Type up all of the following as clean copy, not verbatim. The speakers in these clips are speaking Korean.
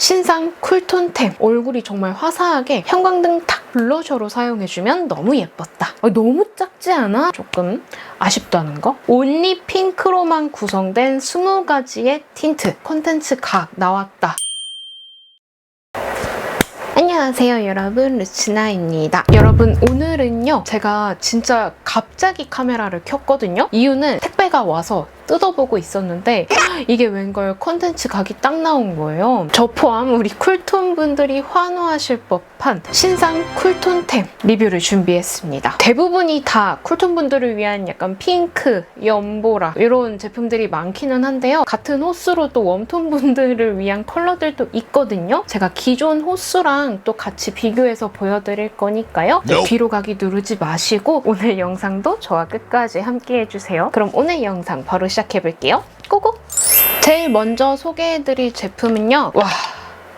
신상 쿨톤템. 얼굴이 정말 화사하게 형광등 탁 블러셔로 사용해주면 너무 예뻤다. 너무 작지 않아? 조금 아쉽다는 거? 온리 핑크로만 구성된 20가지의 틴트 콘텐츠 각 나왔다. 안녕하세요 여러분, 루치나입니다. 여러분, 오늘은요 제가 진짜 갑자기 카메라를 켰거든요. 이유는 택배가 와서 뜯어보고 있었는데 이게 웬걸 콘텐츠 각이 딱 나온 거예요. 저 포함 우리 쿨톤 분들이 환호하실 법한 신상 쿨톤템 리뷰를 준비했습니다. 대부분이 다 쿨톤 분들을 위한 약간 핑크, 연보라 이런 제품들이 많기는 한데요. 같은 호수로 또 웜톤 분들을 위한 컬러들도 있거든요. 제가 기존 호수랑 또 같이 비교해서 보여드릴 거니까요. 뒤로 가기 누르지 마시고 오늘 영상도 저와 끝까지 함께 해주세요. 그럼 오늘 영상 바로 시작해볼게요. 고고! 제일 먼저 소개해드릴 제품은요. 와,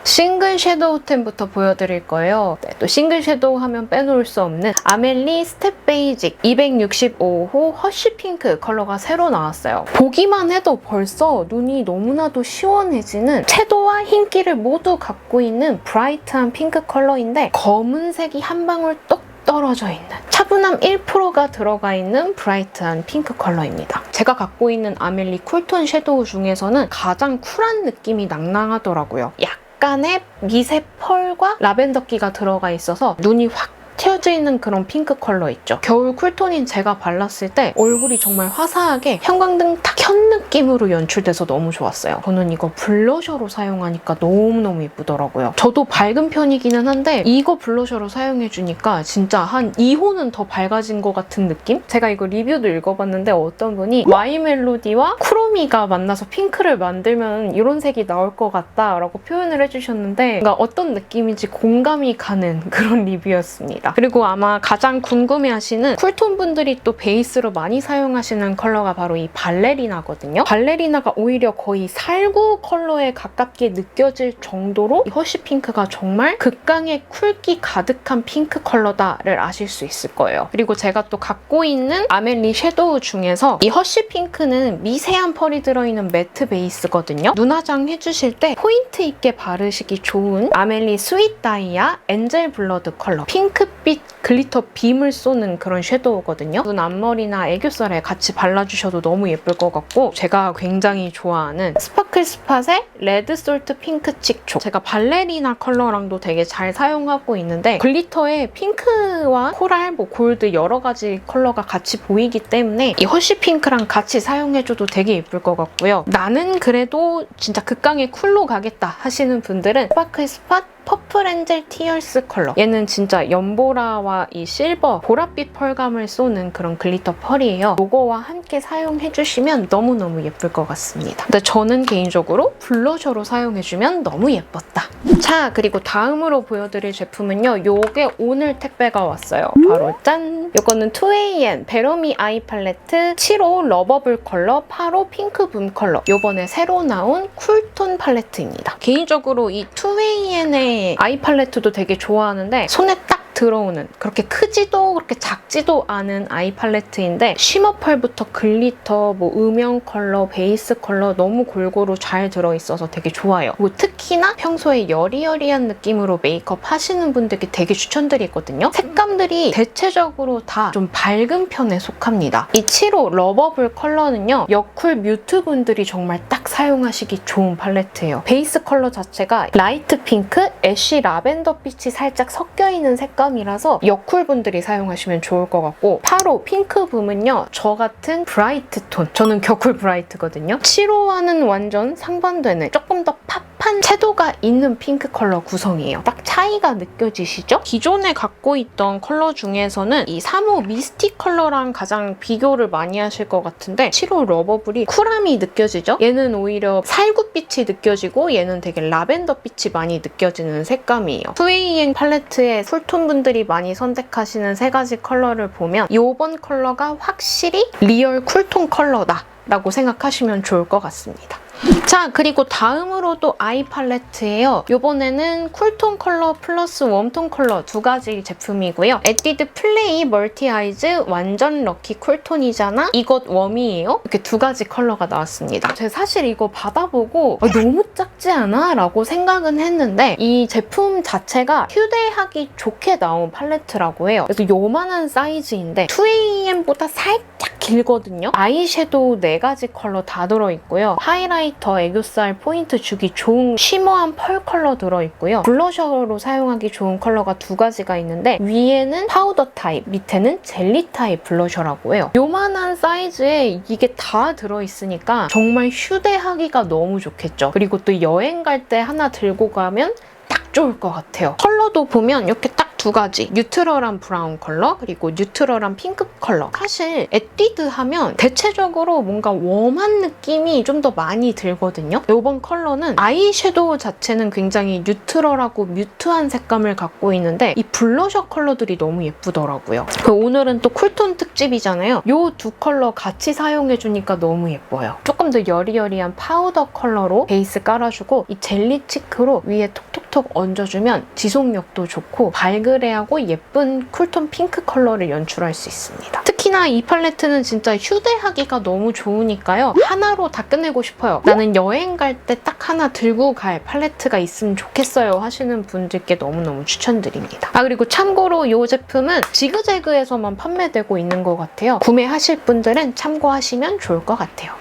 싱글 섀도우템부터 보여드릴 거예요. 네, 또 싱글 섀도우 하면 빼놓을 수 없는 아멜리 스텝 베이직 265호 허쉬 핑크 컬러가 새로 나왔어요. 보기만 해도 벌써 눈이 너무나도 시원해지는 채도와 흰기를 모두 갖고 있는 브라이트한 핑크 컬러인데 검은색이 한 방울 똑 떨어져 있는 차분함 1%가 들어가 있는 브라이트한 핑크 컬러입니다. 제가 갖고 있는 아멜리 쿨톤 섀도우 중에서는 가장 쿨한 느낌이 낭낭하더라고요. 약간의 미세 펄과 라벤더기가 들어가 있어서 눈이 확 튀어져 있는 그런 핑크 컬러 있죠. 겨울 쿨톤인 제가 발랐을 때 얼굴이 정말 화사하게 형광등 탁 켠 느낌으로 연출돼서 너무 좋았어요. 저는 이거 블러셔로 사용하니까 너무너무 예쁘더라고요. 저도 밝은 편이기는 한데 이거 블러셔로 사용해주니까 진짜 한 2호는 더 밝아진 것 같은 느낌? 제가 이거 리뷰도 읽어봤는데 어떤 분이 Y 멜로디와 크로미가 만나서 핑크를 만들면 이런 색이 나올 것 같다라고 표현을 해주셨는데 뭔가 어떤 느낌인지 공감이 가는 그런 리뷰였습니다. 그리고 아마 가장 궁금해하시는 쿨톤 분들이 또 베이스로 많이 사용하시는 컬러가 바로 이 발레리나거든요. 발레리나가 오히려 거의 살구 컬러에 가깝게 느껴질 정도로 이 허쉬 핑크가 정말 극강의 쿨기 가득한 핑크 컬러다를 아실 수 있을 거예요. 그리고 제가 또 갖고 있는 아멜리 섀도우 중에서 이 허쉬 핑크는 미세한 펄이 들어있는 매트 베이스거든요. 눈화장 해주실 때 포인트 있게 바르시기 좋은 아멜리 스윗 다이아 엔젤 블러드 컬러 핑크빛 글리터 빔을 쏘는 그런 섀도우거든요. 눈 앞머리나 애교살에 같이 발라주셔도 너무 예쁠 것 같고 제가 굉장히 좋아하는 스파클 스팟의 레드 솔트 핑크 칙촉. 제가 발레리나 컬러랑도 되게 잘 사용하고 있는데 글리터에 핑크와 코랄, 골드 여러 가지 컬러가 같이 보이기 때문에 이 허쉬 핑크랑 같이 사용해줘도 되게 예쁠 것 같고요. 나는 그래도 진짜 극강의 쿨로 가겠다 하시는 분들은 스파클 스팟 퍼플 엔젤 티얼스 컬러. 얘는 진짜 연보라와 이 실버, 보랏빛 펄감을 쏘는 그런 글리터 펄이에요. 이거와 함께 사용해주시면 너무너무 예쁠 것 같습니다. 근데 저는 개인적으로 블러셔로 사용해주면 너무 예뻤다. 자, 그리고 다음으로 보여드릴 제품은요. 요게 오늘 택배가 왔어요. 바로 짠! 요거는 2AM 베러미 아이 팔레트 7호 러버블 컬러 8호 핑크 붐 컬러. 요번에 새로 나온 쿨톤 팔레트입니다. 개인적으로 이 2AM의 아이 팔레트도 되게 좋아하는데 손에 딱 들어오는 그렇게 크지도 그렇게 작지도 않은 아이 팔레트인데 쉬머 펄부터 글리터, 음영 컬러, 베이스 컬러 너무 골고루 잘 들어있어서 되게 좋아요. 특히나 평소에 여리여리한 느낌으로 메이크업 하시는 분들께 되게 추천드리거든요. 색감들이 대체적으로 다 좀 밝은 편에 속합니다. 이 7호 러버블 컬러는요. 여쿨 뮤트 분들이 정말 딱 사용하시기 좋은 팔레트예요. 베이스 컬러 자체가 라이트 핑크, 애쉬 라벤더 빛이 살짝 섞여있는 색감 이라서 여쿨 분들이 사용하시면 좋을 것 같고 8호 핑크 붐은요 저 같은 브라이트 톤, 저는 겨쿨 브라이트거든요. 7호와는 완전 상반되는 조금 더 팝한 채도가 있는 핑크 컬러 구성이에요. 딱 차이가 느껴지시죠? 기존에 갖고 있던 컬러 중에서는 이 3호 미스틱 컬러랑 가장 비교를 많이 하실 것 같은데 7호 러버블이 쿨함이 느껴지죠? 얘는 오히려 살구빛이 느껴지고 얘는 되게 라벤더빛이 많이 느껴지는 색감이에요. 2AM 팔레트의 쿨톤 분들이 많이 선택하시는 세 가지 컬러를 보면 이번 컬러가 확실히 리얼 쿨톤 컬러다 라고 생각하시면 좋을 것 같습니다. 자, 그리고 다음으로도 아이 팔레트예요. 이번에는 쿨톤 컬러 플러스 웜톤 컬러 두 가지 제품이고요. 에뛰드 플레이 멀티 아이즈 완전 럭키 쿨톤이잖아? 이것 웜이에요. 이렇게 두 가지 컬러가 나왔습니다. 제가 사실 이거 받아보고 너무 작지 않아? 라고 생각은 했는데 이 제품 자체가 휴대하기 좋게 나온 팔레트라고 해요. 그래서 요만한 사이즈인데 2AM보다 살짝 길거든요. 아이섀도우 4가지 컬러 다 들어있고요. 하이라이터, 애교살, 포인트 주기 좋은 쉬머한 펄 컬러 들어있고요. 블러셔로 사용하기 좋은 컬러가 2가지가 있는데 위에는 파우더 타입, 밑에는 젤리 타입 블러셔라고 해요. 요만한 사이즈에 이게 다 들어있으니까 정말 휴대하기가 너무 좋겠죠. 그리고 또 여행 갈 때 하나 들고 가면 딱 좋을 것 같아요. 컬러도 보면 이렇게 딱 2가지, 뉴트럴한 브라운 컬러 그리고 뉴트럴한 핑크 컬러. 사실 에뛰드 하면 대체적으로 뭔가 웜한 느낌이 좀 더 많이 들거든요. 이번 컬러는 아이섀도우 자체는 굉장히 뉴트럴하고 뮤트한 색감을 갖고 있는데 이 블러셔 컬러들이 너무 예쁘더라고요. 오늘은 또 쿨톤 특집이잖아요. 이 2 컬러 같이 사용해주니까 너무 예뻐요. 조금 더 여리여리한 파우더 컬러로 베이스 깔아주고 이 젤리 치크로 위에 톡톡톡 얹어주면 지속력도 좋고 발그레하고 예쁜 쿨톤 핑크 컬러를 연출할 수 있습니다. 특히나 이 팔레트는 진짜 휴대하기가 너무 좋으니까요. 하나로 다 끝내고 싶어요. 나는 여행 갈 때 딱 하나 들고 갈 팔레트가 있으면 좋겠어요 하시는 분들께 너무너무 추천드립니다. 그리고 참고로 이 제품은 지그재그에서만 판매되고 있는 것 같아요. 구매하실 분들은 참고하시면 좋을 것 같아요.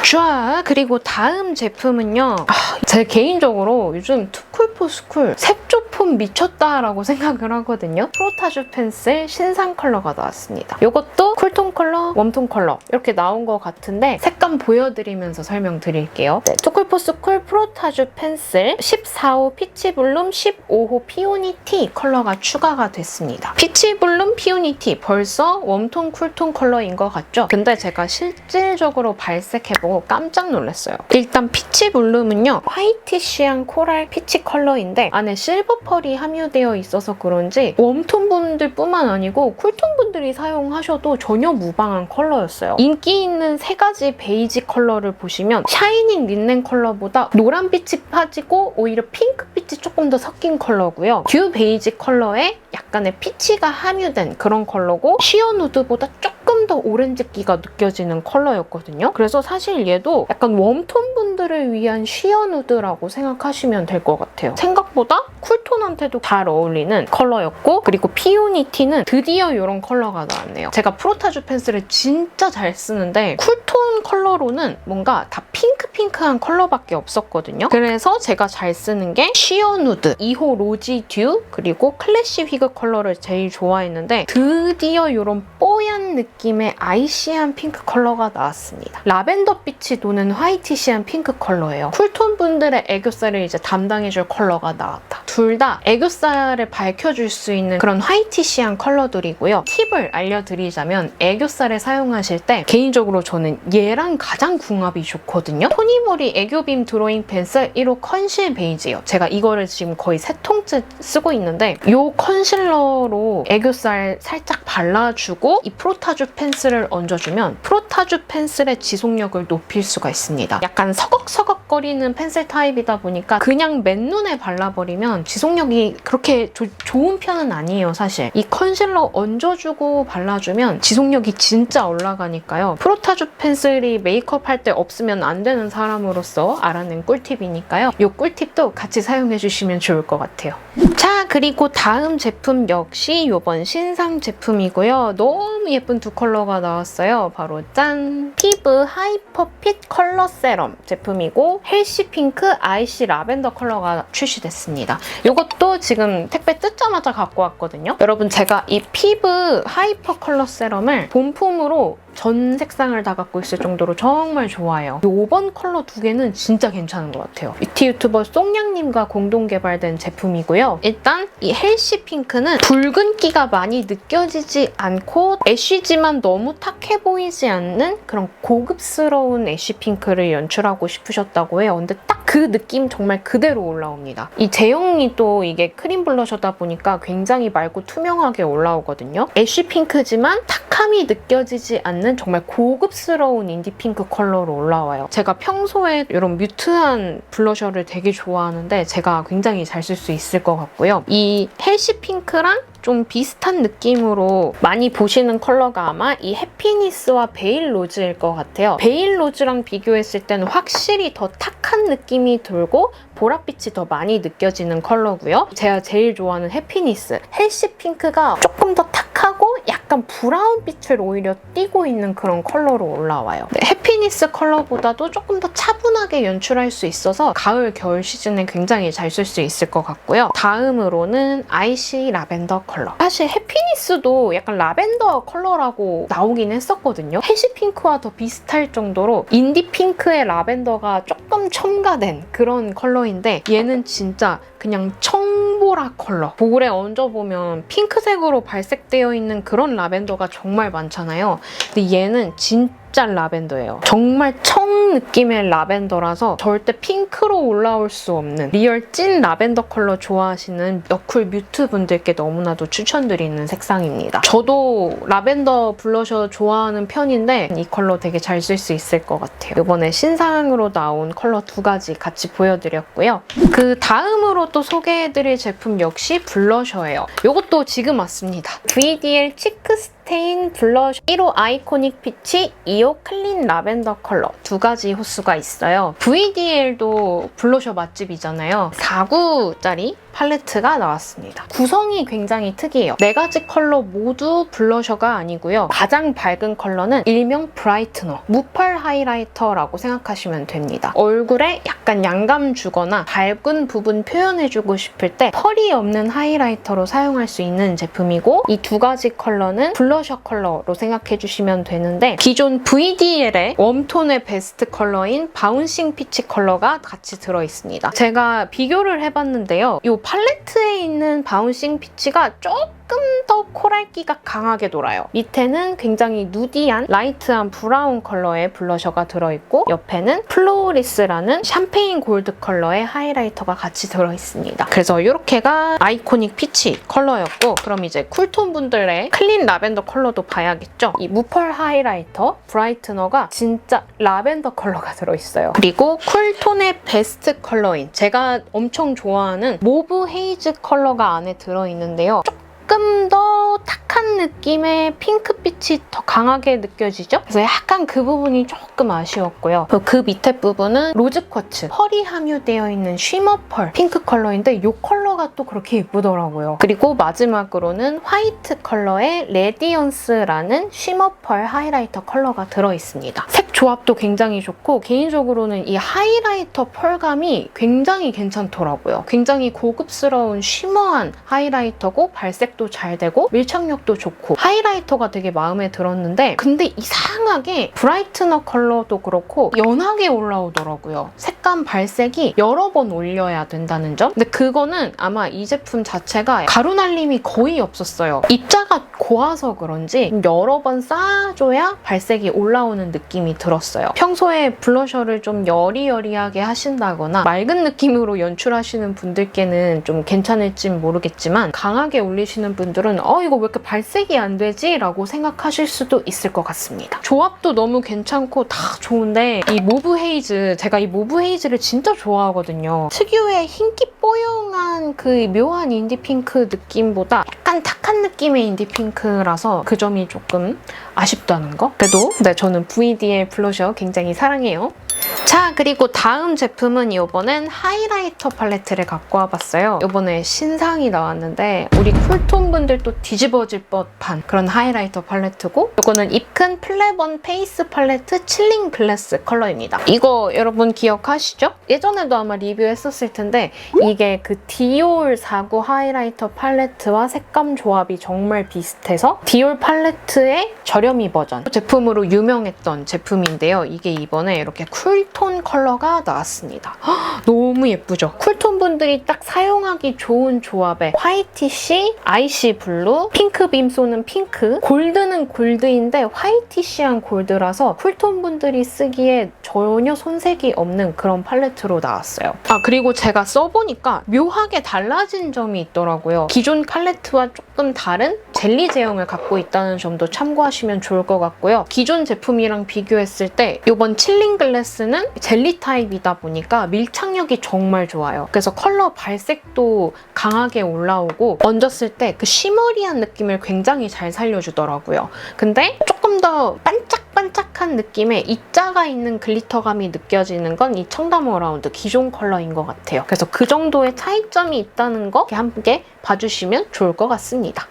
자, 그리고 다음 제품은요. 제 개인적으로 요즘 투쿨포스쿨 색조폰 미쳤다라고 생각을 하거든요. 프로타주 펜슬 신상 컬러가 나왔습니다. 이것도 쿨톤 컬러, 웜톤 컬러 이렇게 나온 것 같은데 색감 보여드리면서 설명드릴게요. 네, 투쿨포스쿨 프로타주 펜슬 14호 피치블룸 15호 피오니티 컬러가 추가가 됐습니다. 피치블룸 피오니티 벌써 웜톤 쿨톤 컬러인 것 같죠? 근데 제가 실질적으로 발색해보고 깜짝 놀랐어요. 일단 피치블룸은요. 화이티시한 코랄 피치 컬러인데 안에 실버 펄이 함유되어 있어서 그런지 웜톤 분들 뿐만 아니고 쿨톤 분들이 사용하셔도 전혀 무방한 컬러였어요. 인기 있는 3가지 베이지 컬러를 보시면 샤이닝 린넨 컬러보다 노란빛이 빠지고 오히려 핑크빛이 조금 더 섞인 컬러고요. 듀 베이지 컬러에 약간의 피치가 함유된 그런 컬러고 시어 누드보다 조금 더 오렌지기가 느껴지는 컬러였거든요. 그래서 사실 얘도 약간 웜톤 분들을 위한 시어 누드라고 생각하시면 될 것 같아요. 생각보다 쿨톤한테도 잘 어울리는 컬러였고 그리고 피오니티는 드디어 이런 컬러가 나왔네요. 제가 프로타주 펜슬을 진짜 잘 쓰는데 쿨톤 컬러로는 뭔가 다 핑크한 컬러밖에 없었거든요. 그래서 제가 잘 쓰는 게 시어 누드, 2호 로지 듀 그리고 클래시 휘그 컬러를 제일 좋아했는데 드디어 이런 뽀얀 느낌의 아이시한 핑크 컬러가 나왔습니다. 라벤더 빛이 도는 화이티시한 핑크 컬러예요. 쿨톤 분들의 애교살을 이제 담당해줄 컬러가 나왔다. 둘 다 애교살을 밝혀줄 수 있는 그런 화이티시한 컬러들이고요. 팁을 알려드리자면 애교살에 사용하실 때 개인적으로 저는 얘랑 가장 궁합이 좋거든요. 토니모리 애교빔 드로잉 펜슬 1호 컨실 베이지예요. 제가 이거를 지금 거의 3통째 쓰고 있는데 이 컨실러로 애교살 살짝 발라주고 이 프로타주 펜슬을 얹어주면 프로타주 펜슬의 지속력을 높일 수가 있습니다. 약간 서걱서걱거리는 펜슬 타입이다 보니까 그냥 맨눈에 발라버리면 지속력이 그렇게 좋은 편은 아니에요, 사실. 이 컨실러 얹어주고 발라주면 지속력이 진짜 올라가니까요. 프로타주 펜슬이 메이크업 할 때 없으면 안 되는 사람으로서 알아낸 꿀팁이니까요. 이 꿀팁도 같이 사용해주시면 좋을 것 같아요. 자, 그리고 다음 제품 역시 이번 신상 제품이고요. 너무 예쁜 2 컬러가 나왔어요. 바로 짠! 피브 하이퍼핏 컬러 세럼 제품이고 헬시 핑크, 아이시 라벤더 컬러가 출시됐습니다. 이것도 지금 택배 뜯자마자 갖고 왔거든요. 여러분 제가 이 피브 하이퍼 컬러 세럼을 본품으로 전 색상을 다 갖고 있을 정도로 정말 좋아해요. 이번 컬러 2개는 진짜 괜찮은 것 같아요. 뷰티 유튜버 송냥님과 공동 개발된 제품이고요. 일단 이 헬시 핑크는 붉은기가 많이 느껴지지 않고 애쉬지만 너무 탁해 보이지 않는 그런 고급스러운 애쉬 핑크를 연출하고 싶으셨다고 해요. 근데 딱 그 느낌 정말 그대로 올라옵니다. 이 제형이 또 이게 크림 블러셔다 보니까 굉장히 맑고 투명하게 올라오거든요. 애쉬 핑크지만 탁함이 느껴지지 않는 얘는 정말 고급스러운 인디 핑크 컬러로 올라와요. 제가 평소에 이런 뮤트한 블러셔를 되게 좋아하는데 제가 굉장히 잘 쓸 수 있을 것 같고요. 이 헬시 핑크랑 좀 비슷한 느낌으로 많이 보시는 컬러가 아마 이 해피니스와 베일 로즈일 것 같아요. 베일 로즈랑 비교했을 때는 확실히 더 탁한 느낌이 들고 보랏빛이 더 많이 느껴지는 컬러고요. 제가 제일 좋아하는 해피니스, 헬시 핑크가 조금 더 탁하고 약간 브라운빛을 오히려 띠고 있는 그런 컬러로 올라와요. 해피니스 컬러보다도 조금 더 차분하게 연출할 수 있어서 가을, 겨울 시즌에 굉장히 잘 쓸 수 있을 것 같고요. 다음으로는 아이시 라벤더 컬러. 사실 해피니스도 약간 라벤더 컬러라고 나오긴 했었거든요. 헬시 핑크와 더 비슷할 정도로 인디 핑크의 라벤더가 조금 첨가된 그런 컬러인데 얘는 진짜 그냥 청보라 컬러. 볼에 얹어보면 핑크색으로 발색되어 있는 그런 라벤더가 정말 많잖아요. 근데 얘는 진짜 라벤더예요. 정말 청 느낌의 라벤더라서 절대 핑크로 올라올 수 없는 리얼 찐 라벤더 컬러 좋아하시는 너쿨 뮤트 분들께 너무나도 추천드리는 색상입니다. 저도 라벤더 블러셔 좋아하는 편인데 이 컬러 되게 잘 쓸 수 있을 것 같아요. 이번에 신상으로 나온 컬러 2가지 같이 보여드렸고요. 그 다음으로 또 소개해드릴 제품 역시 블러셔예요. 이것도 지금 왔습니다. VDL 치크 스테인 블러셔 1호 아이코닉 피치 2호 클린 라벤더 컬러 2가지 호수가 있어요. VDL도 블러셔 맛집이잖아요. 4구짜리 팔레트가 나왔습니다. 구성이 굉장히 특이해요. 4가지 컬러 모두 블러셔가 아니고요. 가장 밝은 컬러는 일명 브라이트너, 무펄 하이라이터라고 생각하시면 됩니다. 얼굴에 약간 양감 주거나 밝은 부분 표현해주고 싶을 때 펄이 없는 하이라이터로 사용할 수 있는 제품이고 이 2가지 컬러는 블러셔 컬러로 생각해주시면 되는데 기존 VDL의 웜톤의 베스트 컬러인 바운싱 피치 컬러가 같이 들어있습니다. 제가 비교를 해봤는데요. 이 팔레트에 있는 바운싱 피치가 조금 더 코랄기가 강하게 돌아요. 밑에는 굉장히 누디한 라이트한 브라운 컬러의 블러셔가 들어있고 옆에는 플로리스라는 샴페인 골드 컬러의 하이라이터가 같이 들어있습니다. 그래서 이렇게가 아이코닉 피치 컬러였고 그럼 이제 쿨톤 분들의 클린 라벤더 컬러도 봐야겠죠? 이 무펄 하이라이터 브라이트너가 진짜 라벤더 컬러가 들어있어요. 그리고 쿨톤의 베스트 컬러인 제가 엄청 좋아하는 모브 헤이즈 컬러가 안에 들어있는데요. 조금 더 탁한 느낌의 핑크빛이 더 강하게 느껴지죠? 그래서 약간 그 부분이 조금 아쉬웠고요. 그 밑에 부분은 로즈 쿼츠, 펄이 함유되어 있는 쉬머 펄 핑크 컬러인데 이 컬러가 또 그렇게 예쁘더라고요. 그리고 마지막으로는 화이트 컬러의 레디언스라는 쉬머 펄 하이라이터 컬러가 들어있습니다. 색 조합도 굉장히 좋고 개인적으로는 이 하이라이터 펄감이 굉장히 괜찮더라고요. 굉장히 고급스러운 쉬머한 하이라이터고 발색도 잘 되고 밀착력도 좋고 하이라이터가 되게 마음에 들었는데 근데 이상하게 브라이트너 컬러도 그렇고 연하게 올라오더라고요. 색감 발색이 여러 번 올려야 된다는 점? 근데 그거는 아마 이 제품 자체가 가루 날림이 거의 없었어요. 입자가 고와서 그런지 여러 번 쌓아줘야 발색이 올라오는 느낌이 들었어요. 평소에 블러셔를 좀 여리여리하게 하신다거나 맑은 느낌으로 연출하시는 분들께는 좀 괜찮을진 모르겠지만 강하게 올리시는 분들은 이거 왜 이렇게 발색이 안 되지? 라고 생각하실 수도 있을 것 같습니다. 조합도 너무 괜찮고 다 좋은데 이 모브 헤이즈, 제가 이 모브 헤이즈를 진짜 좋아하거든요. 특유의 흰기 뽀용한 그 묘한 인디 핑크 느낌보다 약간 탁한 느낌의 인디 핑크라서 그 점이 조금 아쉽다는 거? 그래도 네, 저는 VDL 블러셔 굉장히 사랑해요. 자, 그리고 다음 제품은 이번엔 하이라이터 팔레트를 갖고 와봤어요. 이번에 신상이 나왔는데 우리 쿨톤 분들도 뒤집어질 법한 그런 하이라이터 팔레트고 이거는 입큰 플래번 페이스 팔레트 칠링 글래스 컬러입니다. 이거 여러분 기억하시죠? 예전에도 아마 리뷰했었을 텐데 이게 그 디올 4구 하이라이터 팔레트와 색감 조합이 정말 비슷해서 디올 팔레트의 저렴이 버전 제품으로 유명했던 제품인데요. 이게 이번에 이렇게 쿨톤 컬러가 나왔습니다. 헉, 너무 예쁘죠? 쿨톤 분들이 딱 사용하기 좋은 조합에 화이티시, 아이시 블루, 핑크빔 쏘는 핑크, 골드는 골드인데 화이티시한 골드라서 쿨톤 분들이 쓰기에 전혀 손색이 없는 그런 팔레트로 나왔어요. 그리고 제가 써보니까 묘하게 달라진 점이 있더라고요. 기존 팔레트와 조금 다른 젤리 제형을 갖고 있다는 점도 참고하시면 좋을 것 같고요. 기존 제품이랑 비교했을 때 이번 칠링 글래스는 젤리 타입이다 보니까 밀착력이 정말 좋아요. 그래서 컬러 발색도 강하게 올라오고 얹었을 때 그 쉬머리한 느낌을 굉장히 잘 살려주더라고요. 근데 조금 더 반짝반짝한 느낌의 입자가 있는 글리터감이 느껴지는 건 이 청담 어라운드 기존 컬러인 것 같아요. 그래서 그 정도의 차이점이 있다는 거 함께 봐주시면 좋을 것 같습니다.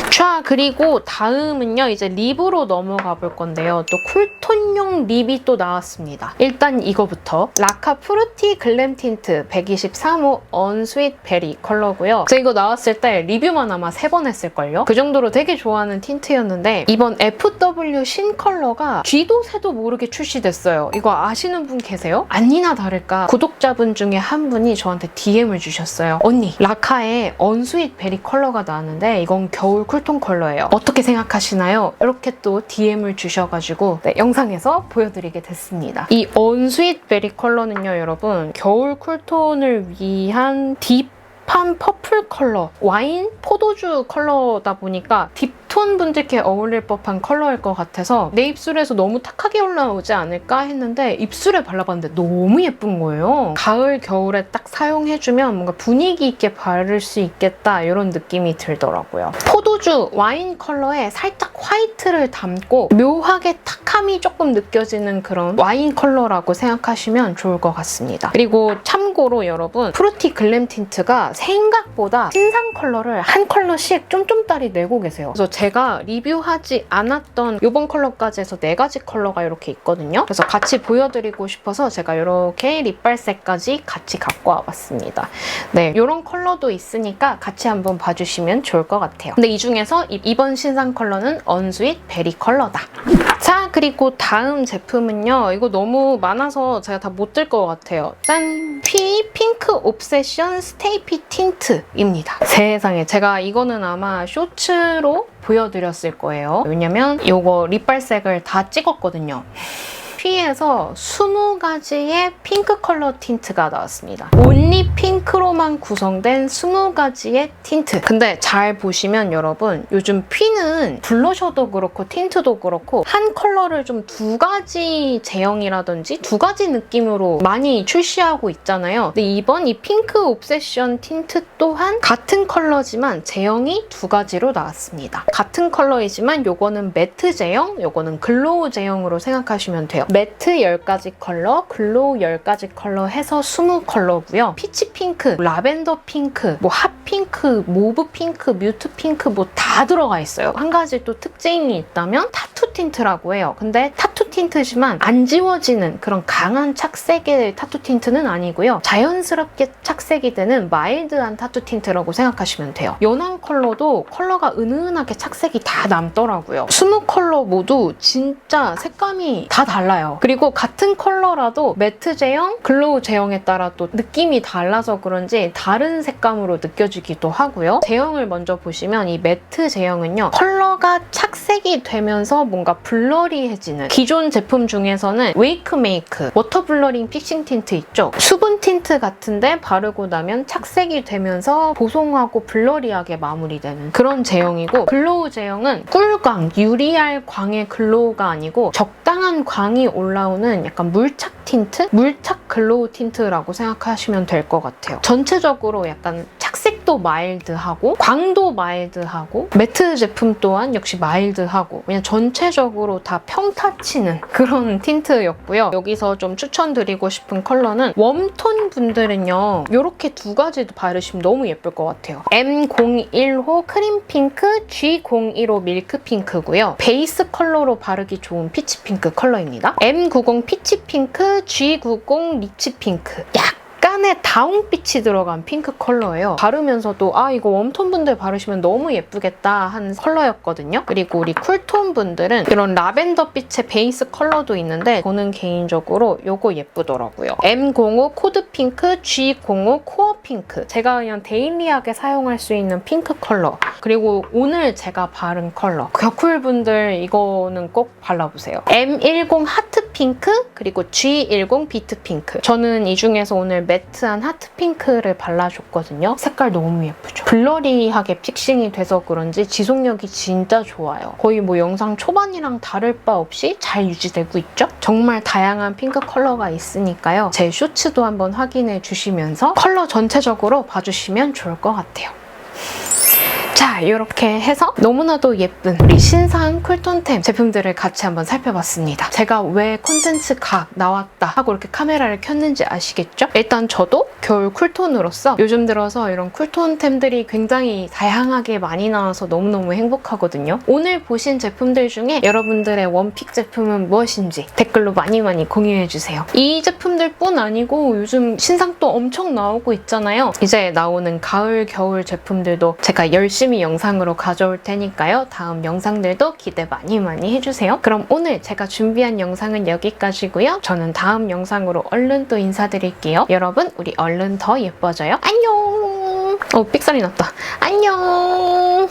자, 그리고 다음은요, 이제 립으로 넘어가 볼 건데요. 또 쿨톤용 립이 또 나왔습니다. 일단 이거부터 라카 프루티 글램 틴트 123호 언스윗 베리 컬러고요. 제가 이거 나왔을 때 리뷰만 아마 3번 했을걸요? 그 정도로 되게 좋아하는 틴트였는데 이번 FW 신 컬러가 쥐도 새도 모르게 출시됐어요. 이거 아시는 분 계세요? 아니나 다를까 구독자분 중에 한 분이 저한테 DM을 주셨어요. 언니, 라카의 언스윗 베리 컬러가 나왔는데 이건 겨울 쿨톤 컬러예요. 어떻게 생각하시나요? 이렇게 또 DM을 주셔가지고 영상에서 보여드리게 됐습니다. 이 언스윗 베리 컬러는요, 여러분 겨울 쿨톤을 위한 딥한 퍼플 컬러, 와인, 포도주 컬러다 보니까 딥톤 분들께 어울릴 법한 컬러일 것 같아서 내 입술에서 너무 탁하게 올라오지 않을까 했는데 입술에 발라봤는데 너무 예쁜 거예요. 가을, 겨울에 딱 사용해주면 뭔가 분위기 있게 바를 수 있겠다 이런 느낌이 들더라고요. 포도주, 와인 컬러에 살짝 화이트를 담고 묘하게 탁함이 조금 느껴지는 그런 와인 컬러라고 생각하시면 좋을 것 같습니다. 그리고 참고로 여러분 프루티 글램 틴트가 생각보다 신상 컬러를 한 컬러씩 쫌쫌따리 내고 계세요. 그래서 제가 리뷰하지 않았던 이번 컬러까지 해서 4가지 컬러가 이렇게 있거든요. 그래서 같이 보여드리고 싶어서 제가 이렇게 립발색까지 같이 갖고 와봤습니다. 네, 이런 컬러도 있으니까 같이 한번 봐주시면 좋을 것 같아요. 근데 이 중에서 이번 신상 컬러는 언스윗 베리 컬러다. 자, 그리고 다음 제품은요. 이거 너무 많아서 제가 다 못 들 것 같아요. 짠! 핑크 옵세션 스테이피 틴트입니다. 세상에, 제가 이거는 아마 쇼츠로 보여드렸을 거예요. 왜냐면 이거 립발색을 다 찍었거든요. 피에서 20가지의 핑크 컬러 틴트가 나왔습니다. 온리 핑크로만 구성된 20가지의 틴트. 근데 잘 보시면 여러분 요즘 피는 블러셔도 그렇고 틴트도 그렇고 한 컬러를 좀 2가지 제형이라든지 2가지 느낌으로 많이 출시하고 있잖아요. 근데 이번 이 핑크 옵세션 틴트 또한 같은 컬러지만 제형이 2가지로 나왔습니다. 같은 컬러이지만 요거는 매트 제형, 요거는 글로우 제형으로 생각하시면 돼요. 매트 10가지 컬러, 글로우 10가지 컬러 해서 20컬러고요. 피치 핑크, 라벤더 핑크, 뭐 핫핑크, 모브 핑크, 뮤트 핑크 뭐 다 들어가 있어요. 한 가지 또 특징이 있다면 타투 틴트라고 해요. 근데 타투 틴트지만 안 지워지는 그런 강한 착색의 타투 틴트는 아니고요. 자연스럽게 착색이 되는 마일드한 타투 틴트라고 생각하시면 돼요. 연한 컬러도 컬러가 은은하게 착색이 다 남더라고요. 20컬러 모두 진짜 색감이 다 달라요. 그리고 같은 컬러라도 매트 제형, 글로우 제형에 따라 또 느낌이 달라서 그런지 다른 색감으로 느껴지기도 하고요. 제형을 먼저 보시면 이 매트 제형은요. 컬러가 착색이 되면서 뭔가 블러리해지는 기존 제품 중에서는 웨이크 메이크, 워터 블러링 픽싱 틴트 있죠? 수분 틴트 같은데 바르고 나면 착색이 되면서 보송하고 블러리하게 마무리되는 그런 제형이고 글로우 제형은 꿀광, 유리알 광의 글로우가 아니고 적당한 광이 올라오는 약간 물착 틴트? 물착 글로우 틴트라고 생각하시면 될 것 같아요. 전체적으로 약간 착색도 마일드하고 광도 마일드하고 매트 제품 또한 역시 마일드하고 그냥 전체적으로 다 평타 치는 그런 틴트였고요. 여기서 좀 추천드리고 싶은 컬러는 웜톤 분들은요. 이렇게 2가지도 바르시면 너무 예쁠 것 같아요. M01호 크림 핑크, G01호 밀크 핑크고요. 베이스 컬러로 바르기 좋은 피치 핑크 컬러입니다. M90 피치 핑크, G90 리치 핑크. 약간의 다운빛이 들어간 핑크 컬러예요. 바르면서도 이거 웜톤 분들 바르시면 너무 예쁘겠다 한 컬러였거든요. 그리고 우리 쿨톤 분들은 이런 라벤더 빛의 베이스 컬러도 있는데 저는 개인적으로 이거 예쁘더라고요. M05 코드 핑크, G05 코어 핑크. 제가 그냥 데일리하게 사용할 수 있는 핑크 컬러. 그리고 오늘 제가 바른 컬러. 겨쿨 분들 이거는 꼭 발라보세요. M10 하트 핑크, 그리고 G10 비트 핑크. 저는 이 중에서 오늘 매트 매트한 하트 핑크를 발라줬거든요. 색깔 너무 예쁘죠? 블러리하게 픽싱이 돼서 그런지 지속력이 진짜 좋아요. 거의 뭐 영상 초반이랑 다를 바 없이 잘 유지되고 있죠? 정말 다양한 핑크 컬러가 있으니까요. 제 쇼츠도 한번 확인해 주시면서 컬러 전체적으로 봐주시면 좋을 것 같아요. 자, 이렇게 해서 너무나도 예쁜 우리 신상 쿨톤템 제품들을 같이 한번 살펴봤습니다. 제가 왜 콘텐츠 각 나왔다 하고 이렇게 카메라를 켰는지 아시겠죠? 일단 저도 겨울 쿨톤으로서 요즘 들어서 이런 쿨톤템들이 굉장히 다양하게 많이 나와서 너무너무 행복하거든요. 오늘 보신 제품들 중에 여러분들의 원픽 제품은 무엇인지 댓글로 많이 공유해주세요. 이 제품들뿐 아니고 요즘 신상 또 엄청 나오고 있잖아요. 이제 나오는 가을, 겨울 제품들도 제가 열심히 영상으로 가져올 테니까요. 다음 영상들도 기대 많이 해주세요. 그럼 오늘 제가 준비한 영상은 여기까지고요. 저는 다음 영상으로 얼른 또 인사드릴게요. 여러분, 우리 얼른 더 예뻐져요. 안녕! 삑사리 났다. 안녕!